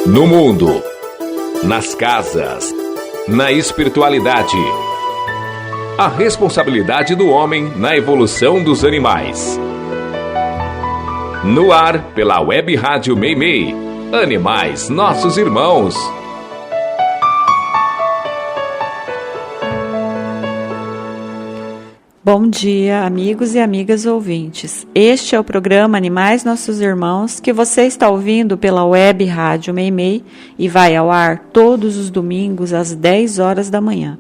No mundo, nas casas, na espiritualidade. A responsabilidade do homem na evolução dos animais. No ar, pela Web Rádio Meimei. Animais, nossos irmãos. Bom dia, amigos e amigas ouvintes. Este é o programa Animais Nossos Irmãos, que você está ouvindo pela Web Rádio Meimei e vai ao ar todos os domingos às 10 horas da manhã.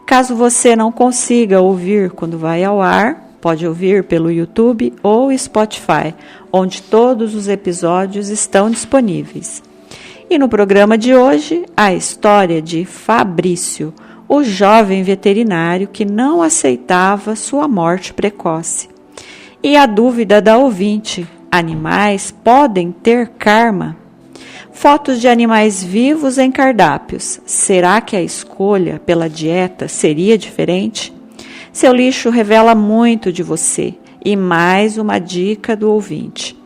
Caso você não consiga ouvir quando vai ao ar, pode ouvir pelo YouTube ou Spotify, onde todos os episódios estão disponíveis. E no programa de hoje, a história de Fabrício, o jovem veterinário que não aceitava sua morte precoce. E a dúvida da ouvinte: animais podem ter karma? Fotos de animais vivos em cardápios. Será que a escolha pela dieta seria diferente? Seu lixo revela muito de você. E mais uma dica do ouvinte.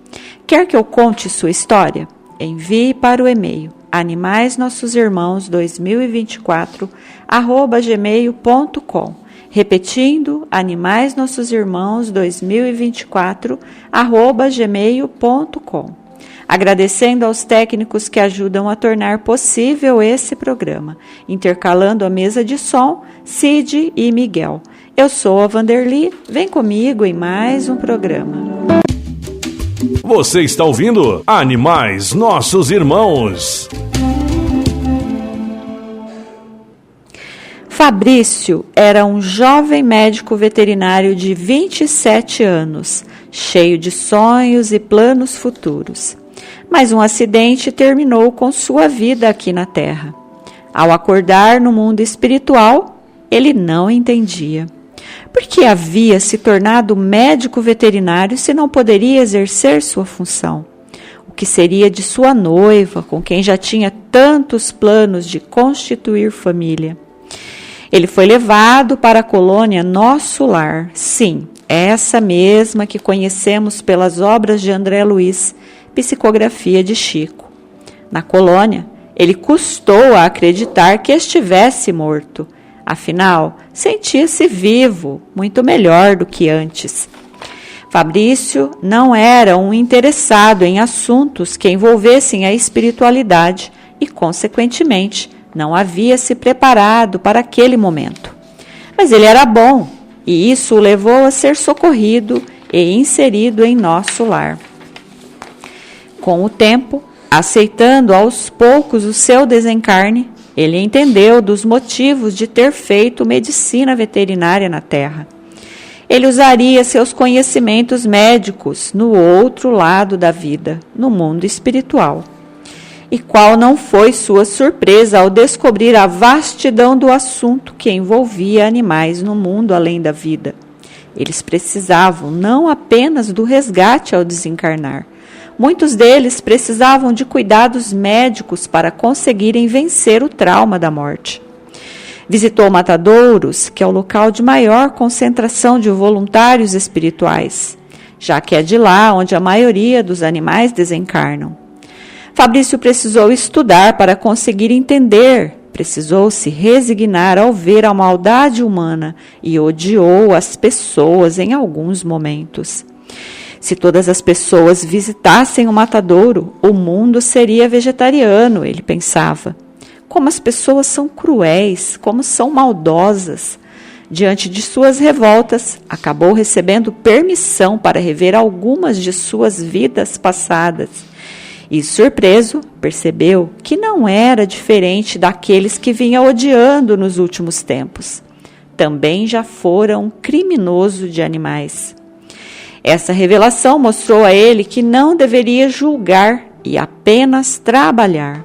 Quer que eu conte sua história? Envie para o e-mail animaisnossosimãos2024@gmail.com. Repetindo, animaisnossosimãos2024@gmail.com. Agradecendo aos técnicos que ajudam a tornar possível esse programa, intercalando a mesa de som, Cid e Miguel. Eu sou a Vanderly, vem comigo em mais um programa. Você está ouvindo Animais Nossos Irmãos. Fabrício era um jovem médico veterinário de 27 anos, cheio de sonhos e planos futuros. Mas um acidente terminou com sua vida aqui na Terra. Ao acordar no mundo espiritual, ele não entendia. Por que havia se tornado médico veterinário se não poderia exercer sua função? O que seria de sua noiva, com quem já tinha tantos planos de constituir família? Ele foi levado para a colônia Nosso Lar, sim, essa mesma que conhecemos pelas obras de André Luiz, Psicografia de Chico. Na colônia, ele custou a acreditar que estivesse morto. Afinal, sentia-se vivo, muito melhor do que antes. Fabrício não era um interessado em assuntos que envolvessem a espiritualidade e, consequentemente, não havia se preparado para aquele momento. Mas ele era bom, e isso o levou a ser socorrido e inserido em Nosso Lar. Com o tempo, aceitando aos poucos o seu desencarne, ele entendeu dos motivos de ter feito medicina veterinária na Terra. Ele usaria seus conhecimentos médicos no outro lado da vida, no mundo espiritual. E qual não foi sua surpresa ao descobrir a vastidão do assunto que envolvia animais no mundo além da vida. Eles precisavam não apenas do resgate ao desencarnar. Muitos deles precisavam de cuidados médicos para conseguirem vencer o trauma da morte. Visitou matadouros, que é o local de maior concentração de voluntários espirituais, já que é de lá onde a maioria dos animais desencarnam. Fabrício precisou estudar para conseguir entender, precisou se resignar ao ver a maldade humana e odiou as pessoas em alguns momentos. Se todas as pessoas visitassem o matadouro, o mundo seria vegetariano, ele pensava. Como as pessoas são cruéis, como são maldosas. Diante de suas revoltas, acabou recebendo permissão para rever algumas de suas vidas passadas. E, surpreso, percebeu que não era diferente daqueles que vinha odiando nos últimos tempos. Também já fora um criminoso de animais. Essa revelação mostrou a ele que não deveria julgar e apenas trabalhar.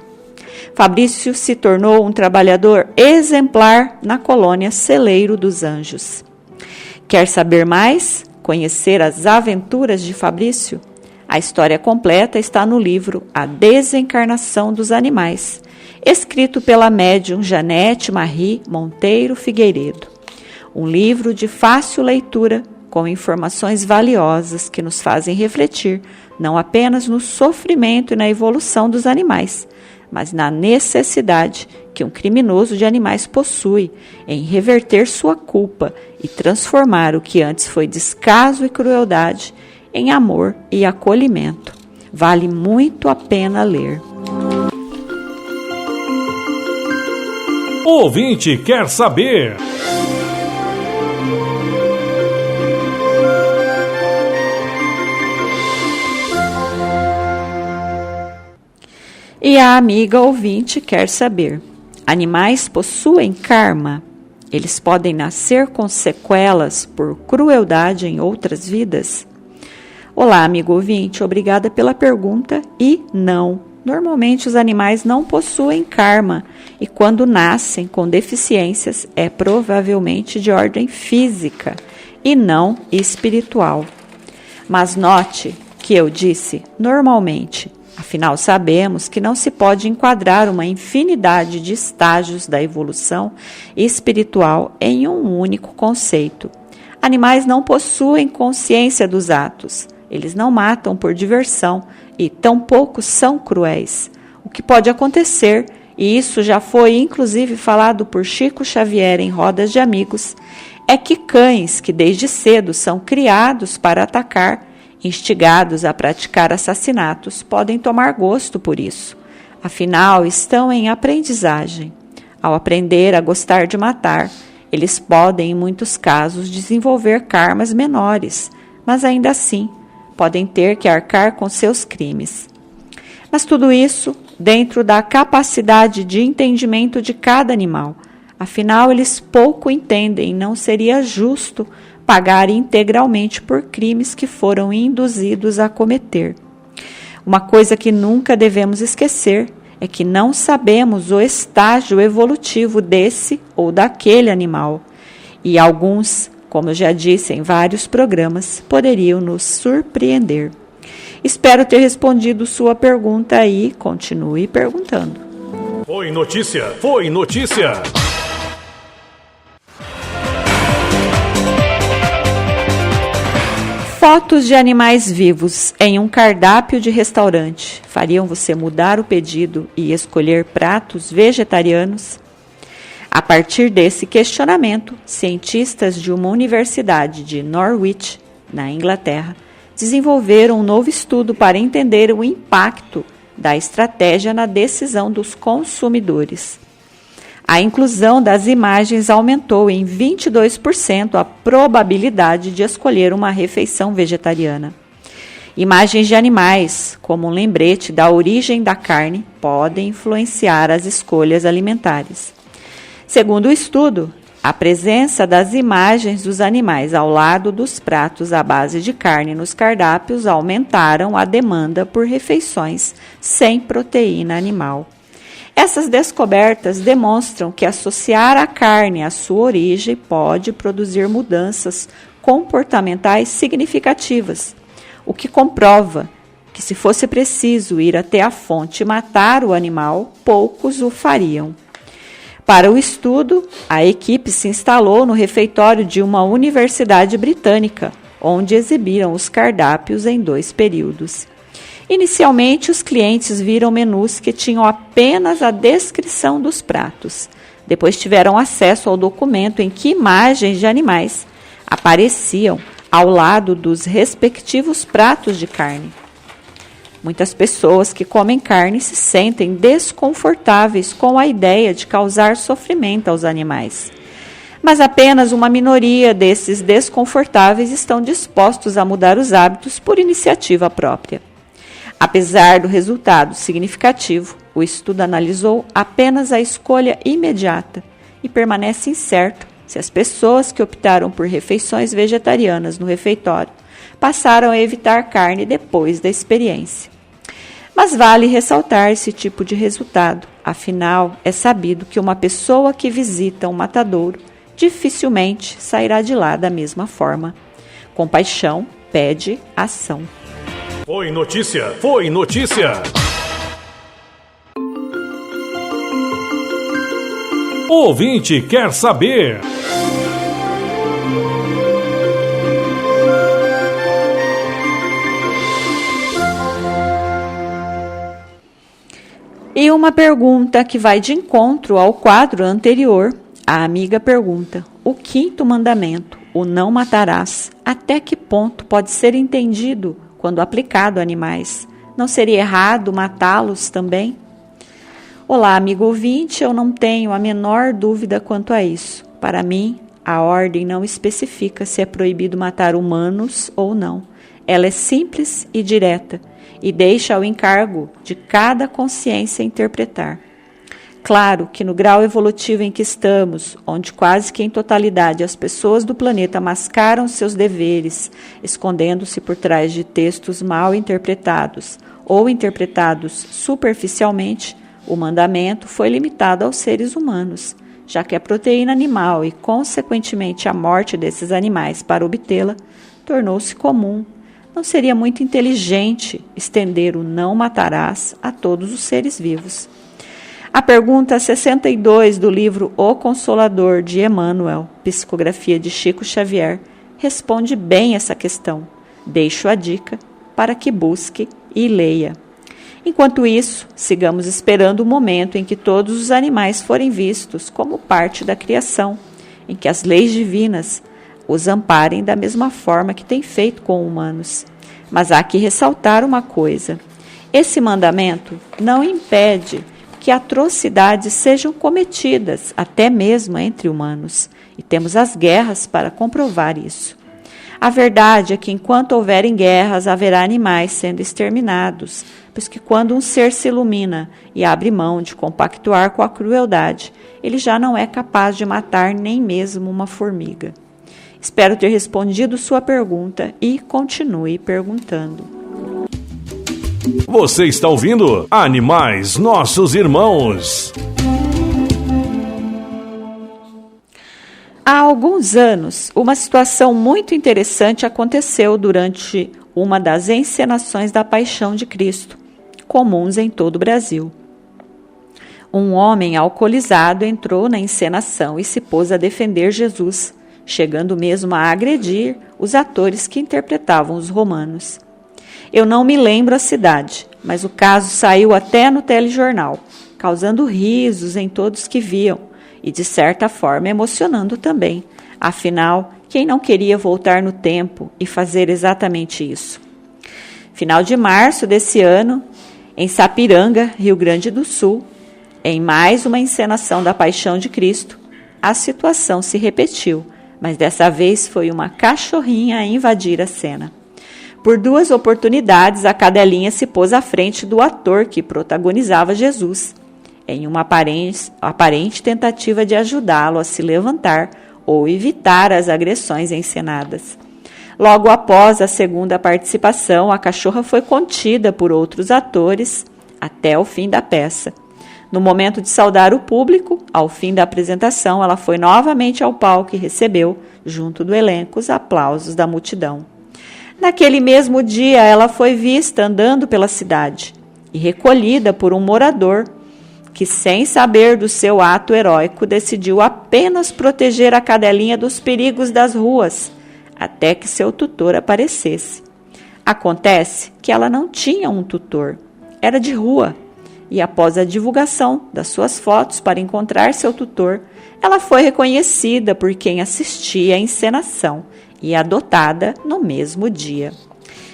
Fabrício se tornou um trabalhador exemplar na colônia Celeiro dos Anjos. Quer saber mais? Conhecer as aventuras de Fabrício? A história completa está no livro A Desencarnação dos Animais, escrito pela médium Janete Marie Monteiro Figueiredo. Um livro de fácil leitura, com informações valiosas que nos fazem refletir não apenas no sofrimento e na evolução dos animais, mas na necessidade que um criminoso de animais possui em reverter sua culpa e transformar o que antes foi descaso e crueldade em amor e acolhimento. Vale muito a pena ler. O ouvinte quer saber. E a amiga ouvinte quer saber: animais possuem karma? Eles podem nascer com sequelas por crueldade em outras vidas? Olá, amigo ouvinte, obrigada pela pergunta e não. Normalmente os animais não possuem karma e quando nascem com deficiências é provavelmente de ordem física e não espiritual. Mas note que eu disse normalmente. Afinal, sabemos que não se pode enquadrar uma infinidade de estágios da evolução espiritual em um único conceito. Animais não possuem consciência dos atos. Eles não matam por diversão e tampouco são cruéis. O que pode acontecer, e isso já foi inclusive falado por Chico Xavier em rodas de amigos, é que cães que desde cedo são criados para atacar, instigados a praticar assassinatos, podem tomar gosto por isso. Afinal, estão em aprendizagem. Ao aprender a gostar de matar, eles podem, em muitos casos, desenvolver karmas menores, mas ainda assim podem ter que arcar com seus crimes. Mas tudo isso dentro da capacidade de entendimento de cada animal. Afinal, eles pouco entendem, não seria justo pagar integralmente por crimes que foram induzidos a cometer. Uma coisa que nunca devemos esquecer é que não sabemos o estágio evolutivo desse ou daquele animal, e alguns, como eu já disse em vários programas, poderiam nos surpreender. Espero ter respondido sua pergunta e continue perguntando. Foi notícia, foi notícia. Fotos de animais vivos em um cardápio de restaurante fariam você mudar o pedido e escolher pratos vegetarianos? A partir desse questionamento, cientistas de uma universidade de Norwich, na Inglaterra, desenvolveram um novo estudo para entender o impacto da estratégia na decisão dos consumidores. A inclusão das imagens aumentou em 22% a probabilidade de escolher uma refeição vegetariana. Imagens de animais, como um lembrete da origem da carne, podem influenciar as escolhas alimentares. Segundo o estudo, a presença das imagens dos animais ao lado dos pratos à base de carne nos cardápios aumentaram a demanda por refeições sem proteína animal. Essas descobertas demonstram que associar a carne à sua origem pode produzir mudanças comportamentais significativas, o que comprova que, se fosse preciso ir até a fonte e matar o animal, poucos o fariam. Para o estudo, a equipe se instalou no refeitório de uma universidade britânica, onde exibiram os cardápios em 2 períodos. Inicialmente, os clientes viram menus que tinham apenas a descrição dos pratos. Depois tiveram acesso ao documento em que imagens de animais apareciam ao lado dos respectivos pratos de carne. Muitas pessoas que comem carne se sentem desconfortáveis com a ideia de causar sofrimento aos animais. Mas apenas uma minoria desses desconfortáveis estão dispostos a mudar os hábitos por iniciativa própria. Apesar do resultado significativo, o estudo analisou apenas a escolha imediata e permanece incerto se as pessoas que optaram por refeições vegetarianas no refeitório passaram a evitar carne depois da experiência. Mas vale ressaltar esse tipo de resultado, afinal, é sabido que uma pessoa que visita um matadouro dificilmente sairá de lá da mesma forma. Compaixão pede ação. Foi notícia, foi notícia. O ouvinte quer saber. E uma pergunta que vai de encontro ao quadro anterior. A amiga pergunta: o quinto mandamento, o não matarás, até que ponto pode ser entendido quando aplicado a animais? Não seria errado matá-los também? Olá, amigo ouvinte, eu não tenho a menor dúvida quanto a isso. Para mim, a ordem não especifica se é proibido matar humanos ou não. Ela é simples e direta e deixa ao encargo de cada consciência interpretar. Claro que no grau evolutivo em que estamos, onde quase que em totalidade as pessoas do planeta mascaram seus deveres, escondendo-se por trás de textos mal interpretados ou interpretados superficialmente, o mandamento foi limitado aos seres humanos, já que a proteína animal e, consequentemente, a morte desses animais para obtê-la tornou-se comum. Não seria muito inteligente estender o não matarás a todos os seres vivos. A pergunta 62 do livro O Consolador, de Emmanuel, psicografia de Chico Xavier, responde bem essa questão. Deixo a dica para que busque e leia. Enquanto isso, sigamos esperando o momento em que todos os animais forem vistos como parte da criação, em que as leis divinas os amparem da mesma forma que tem feito com humanos. Mas há que ressaltar uma coisa: esse mandamento não impede que atrocidades sejam cometidas, até mesmo entre humanos, e temos as guerras para comprovar isso. A verdade é que enquanto houverem guerras, haverá animais sendo exterminados, pois que quando um ser se ilumina e abre mão de compactuar com a crueldade, ele já não é capaz de matar nem mesmo uma formiga. Espero ter respondido sua pergunta e continue perguntando. Você está ouvindo Animais Nossos Irmãos. Há alguns anos, uma situação muito interessante aconteceu durante uma das encenações da Paixão de Cristo, comuns em todo o Brasil. Um homem alcoolizado entrou na encenação e se pôs a defender Jesus, chegando mesmo a agredir os atores que interpretavam os romanos. Eu não me lembro a cidade, mas o caso saiu até no telejornal, causando risos em todos que viam e, de certa forma, emocionando também. Afinal, quem não queria voltar no tempo e fazer exatamente isso? Final de março desse ano, em Sapiranga, Rio Grande do Sul, em mais uma encenação da Paixão de Cristo, a situação se repetiu, mas dessa vez foi uma cachorrinha a invadir a cena. Por 2 oportunidades, a cadelinha se pôs à frente do ator que protagonizava Jesus, em uma aparente tentativa de ajudá-lo a se levantar ou evitar as agressões encenadas. Logo após a segunda participação, a cachorra foi contida por outros atores até o fim da peça. No momento de saudar o público, ao fim da apresentação, ela foi novamente ao palco e recebeu, junto do elenco, os aplausos da multidão. Naquele mesmo dia, ela foi vista andando pela cidade e recolhida por um morador que, sem saber do seu ato heróico, decidiu apenas proteger a cadelinha dos perigos das ruas, até que seu tutor aparecesse. Acontece que ela não tinha um tutor, era de rua, e após a divulgação das suas fotos para encontrar seu tutor, ela foi reconhecida por quem assistia à encenação e adotada no mesmo dia.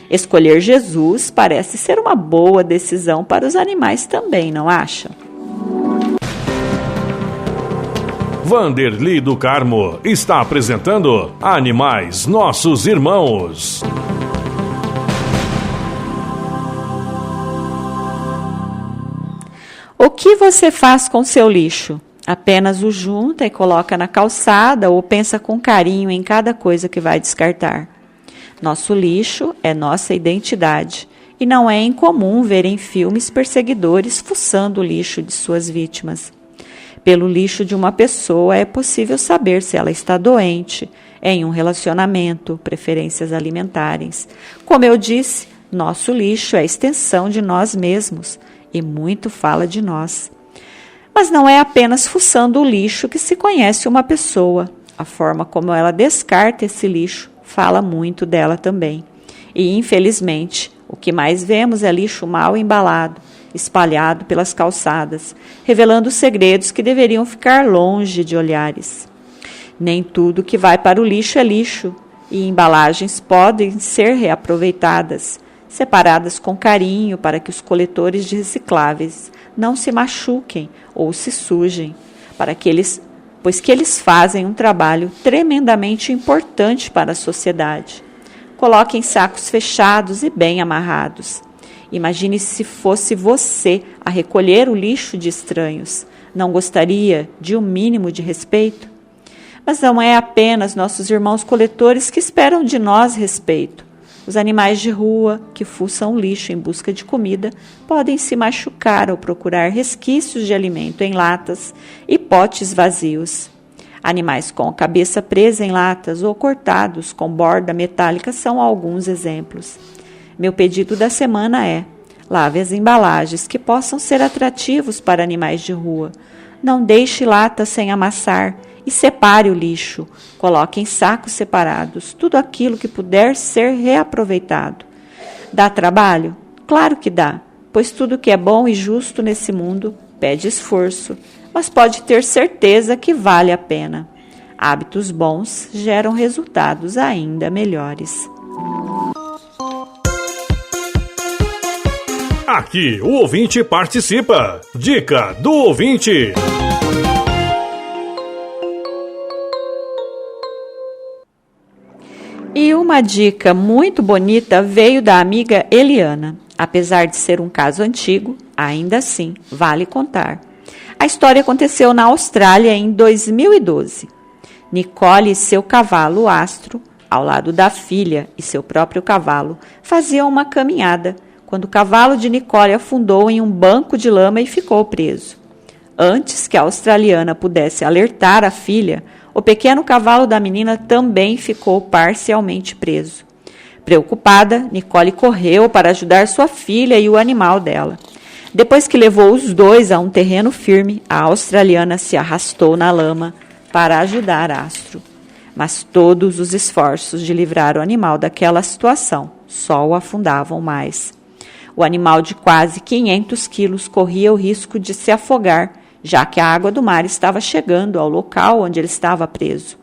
Escolher Jesus parece ser uma boa decisão para os animais também, não acha? Vanderly do Carmo está apresentando Animais Nossos Irmãos. O que você faz com seu lixo? Apenas o junta e coloca na calçada ou pensa com carinho em cada coisa que vai descartar? Nosso lixo é nossa identidade e não é incomum ver em filmes perseguidores fuçando o lixo de suas vítimas. Pelo lixo de uma pessoa é possível saber se ela está doente, em um relacionamento, preferências alimentares. Como eu disse, nosso lixo é a extensão de nós mesmos e muito fala de nós. Mas não é apenas fuçando o lixo que se conhece uma pessoa. A forma como ela descarta esse lixo fala muito dela também. E, infelizmente, o que mais vemos é lixo mal embalado, espalhado pelas calçadas, revelando segredos que deveriam ficar longe de olhares. Nem tudo que vai para o lixo é lixo, e embalagens podem ser reaproveitadas, separadas com carinho para que os coletores de recicláveis não se machuquem ou se sujem, pois que eles fazem um trabalho tremendamente importante para a sociedade. Coloque em sacos fechados e bem amarrados. Imagine se fosse você a recolher o lixo de estranhos. Não gostaria de um mínimo de respeito? Mas não é apenas nossos irmãos coletores que esperam de nós respeito. Os animais de rua, que fuçam o lixo em busca de comida, podem se machucar ao procurar resquícios de alimento em latas e potes vazios. Animais com a cabeça presa em latas ou cortados com borda metálica são alguns exemplos. Meu pedido da semana é: lave as embalagens que possam ser atrativos para animais de rua. Não deixe latas sem amassar e separe o lixo. Coloque em sacos separados tudo aquilo que puder ser reaproveitado. Dá trabalho? Claro que dá, pois tudo que é bom e justo nesse mundo pede esforço, mas pode ter certeza que vale a pena. Hábitos bons geram resultados ainda melhores. Aqui o ouvinte participa. Dica do ouvinte. E uma dica muito bonita veio da amiga Eliana. Apesar de ser um caso antigo, ainda assim vale contar. A história aconteceu na Austrália em 2012. Nicole e seu cavalo Astro, ao lado da filha e seu próprio cavalo, faziam uma caminhada quando o cavalo de Nicole afundou em um banco de lama e ficou preso. Antes que a australiana pudesse alertar a filha, o pequeno cavalo da menina também ficou parcialmente preso. Preocupada, Nicole correu para ajudar sua filha e o animal dela. Depois que levou os dois a um terreno firme, a australiana se arrastou na lama para ajudar Astro. Mas todos os esforços de livrar o animal daquela situação só o afundavam mais. O animal de quase 500 quilos corria o risco de se afogar, já que a água do mar estava chegando ao local onde ele estava preso.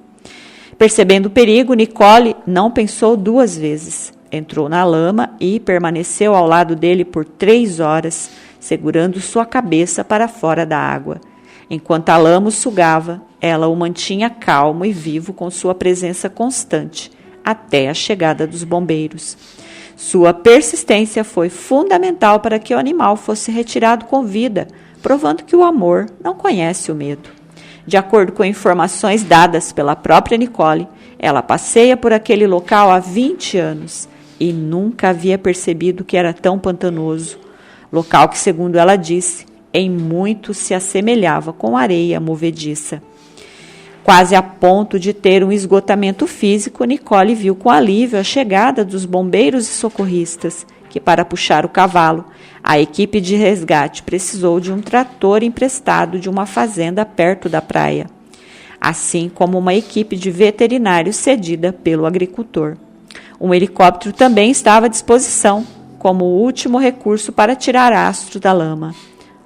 Percebendo o perigo, Nicole não pensou duas vezes. Entrou na lama e permaneceu ao lado dele por 3 horas, segurando sua cabeça para fora da água. Enquanto a lama o sugava, ela o mantinha calmo e vivo com sua presença constante, até a chegada dos bombeiros. Sua persistência foi fundamental para que o animal fosse retirado com vida, provando que o amor não conhece o medo. De acordo com informações dadas pela própria Nicole, ela passeia por aquele local há 20 anos e nunca havia percebido que era tão pantanoso. Local que, segundo ela disse, em muito se assemelhava com areia movediça. Quase a ponto de ter um esgotamento físico, Nicole viu com alívio a chegada dos bombeiros e socorristas, que para puxar o cavalo, a equipe de resgate precisou de um trator emprestado de uma fazenda perto da praia, assim como uma equipe de veterinários cedida pelo agricultor. Um helicóptero também estava à disposição, como último recurso para tirar Astro da lama.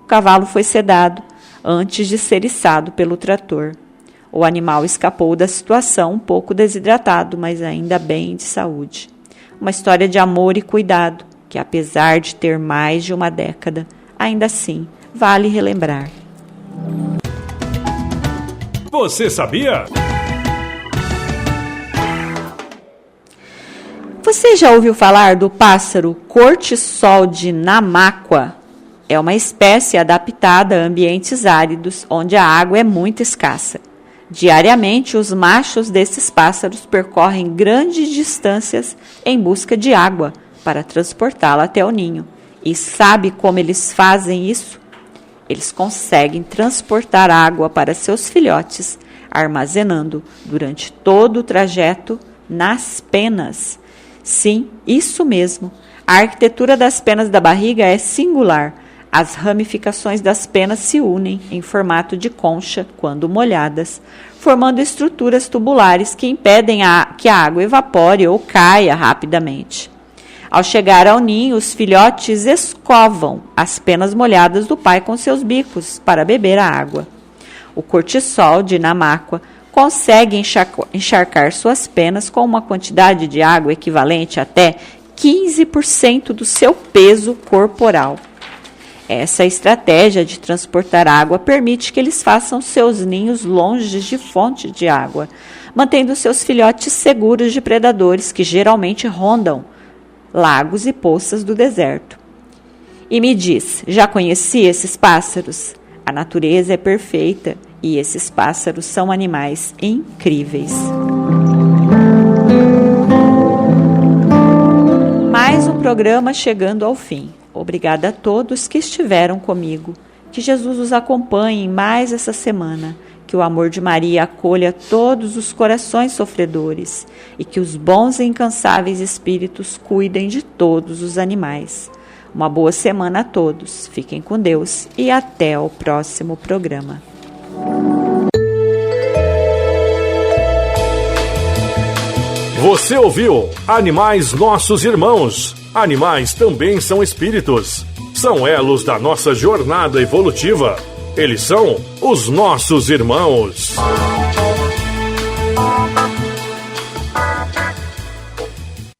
O cavalo foi sedado antes de ser içado pelo trator. O animal escapou da situação um pouco desidratado, mas ainda bem de saúde. Uma história de amor e cuidado, que apesar de ter mais de uma década, ainda assim vale relembrar. Você sabia? Você já ouviu falar do pássaro cortiçol de Namáqua? É uma espécie adaptada a ambientes áridos, onde a água é muito escassa. Diariamente, os machos desses pássaros percorrem grandes distâncias em busca de água para transportá-la até o ninho. E sabe como eles fazem isso? Eles conseguem transportar água para seus filhotes, armazenando durante todo o trajeto nas penas. Sim, isso mesmo. A arquitetura das penas da barriga é singular. As ramificações das penas se unem em formato de concha quando molhadas, formando estruturas tubulares que impedem que a água evapore ou caia rapidamente. Ao chegar ao ninho, os filhotes escovam as penas molhadas do pai com seus bicos para beber a água. O cortiçol de Namáqua consegue encharcar suas penas com uma quantidade de água equivalente a até 15% do seu peso corporal. Essa estratégia de transportar água permite que eles façam seus ninhos longe de fonte de água, mantendo seus filhotes seguros de predadores que geralmente rondam lagos e poças do deserto. E me diz, já conheci esses pássaros? A natureza é perfeita e esses pássaros são animais incríveis. Mais um programa chegando ao fim. Obrigada a todos que estiveram comigo. Que Jesus os acompanhe em mais essa semana. Que o amor de Maria acolha todos os corações sofredores e que os bons e incansáveis espíritos cuidem de todos os animais. Uma boa semana a todos. Fiquem com Deus e até o próximo programa. Você ouviu Animais Nossos Irmãos. Animais também são espíritos. São elos da nossa jornada evolutiva. Eles são os nossos irmãos.